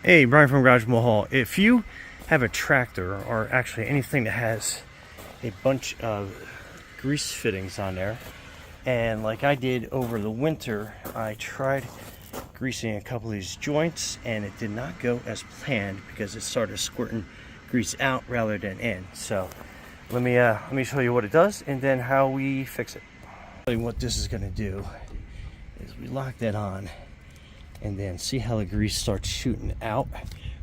Hey, Brian from Garage Mahal. If you have a tractor or actually anything that has a bunch of grease fittings on there, and like I did over the winter, I tried greasing a couple of these joints and it did not go as planned because it started squirting grease out rather than in. So let me show you what it does and then how we fix it. What this is going to do is we lock that on and then see how the grease starts shooting out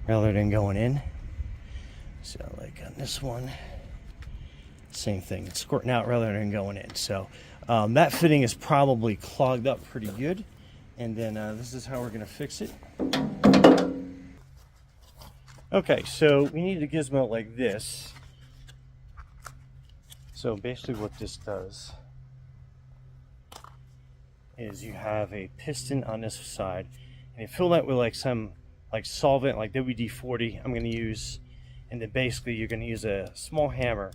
rather than going in. So like on this one, same thing, it's squirting out rather than going in. So that fitting is probably clogged up pretty good, and then this is how we're going to fix it. Okay, so we need a gizmo like this. So basically what this does is you have a piston on this side, and you fill that with like some solvent like WD-40 I'm going to use, and then basically you're going to use a small hammer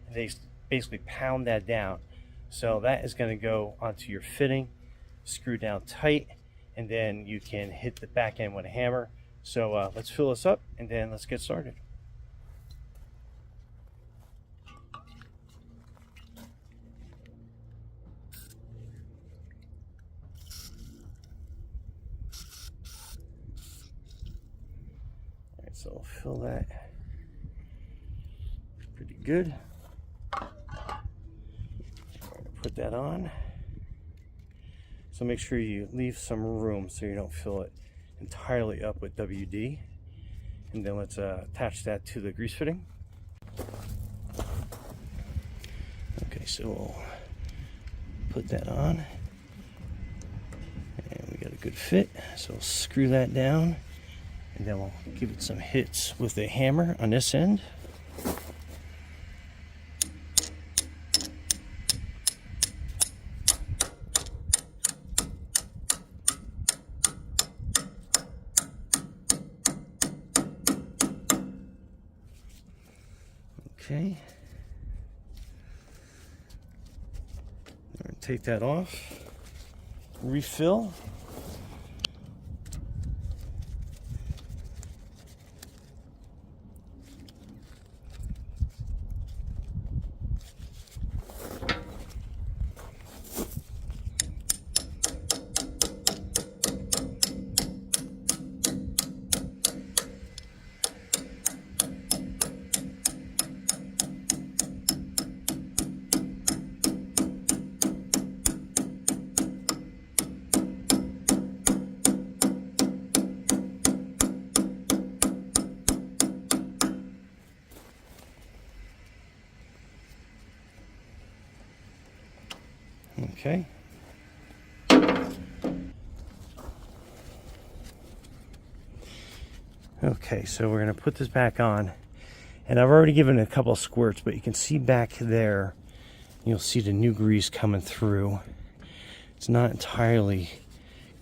and they basically pound that down. So that is going to go onto your fitting, screw down tight, and then you can hit the back end with a hammer. So let's fill this up and then let's get started. So I'll fill that pretty good. Put that on. So make sure you leave some room so you don't fill it entirely up with WD. And then let's attach that to the grease fitting. Okay, so we'll put that on. And we got a good fit. So we'll screw that down. And then we'll give it some hits with a hammer on this end. Okay. Take that off. Refill. Okay. Okay, so we're going to put this back on. And I've already given it a couple of squirts, but you can see back there, you'll see the new grease coming through. It's not entirely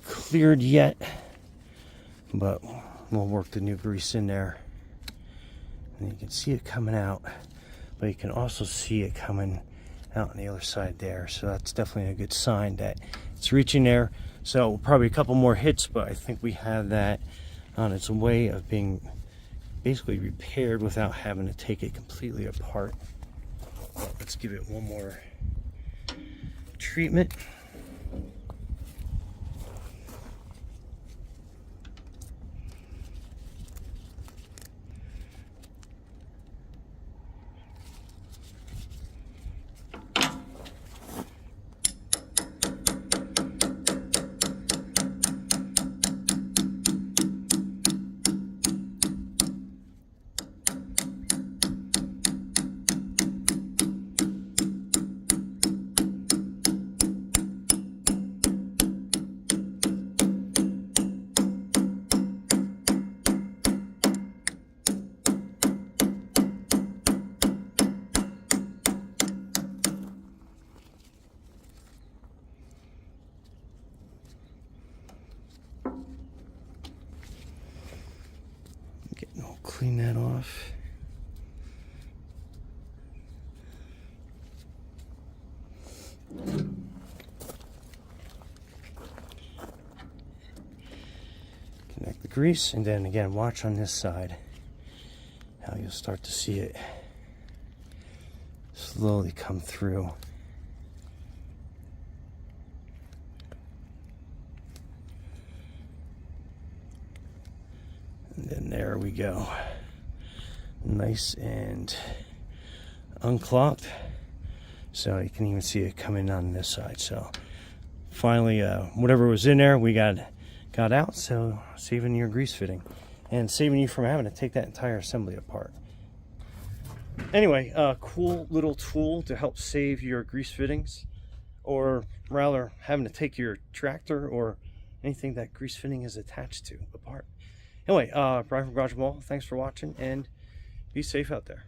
cleared yet, but we'll work the new grease in there. And you can see it coming out, but you can also see it coming out on the other side there. So that's definitely a good sign that it's reaching there. So probably a couple more hits, but I think we have that on its way of being basically repaired without having to take it completely apart. Let's give it one more treatment. I'll clean that off. grease, and then again, watch on this side how you'll start to see it slowly come through. And then there we go. Nice and unclogged. So you can even see it coming on this side. So finally, whatever was in there, we got out. So saving your grease fitting and saving you from having to take that entire assembly apart. Anyway, cool little tool to help save your grease fittings, or rather having to take your tractor or anything that grease fitting is attached to apart. Anyway, Brian from Garage Mall, thanks for watching, and be safe out there.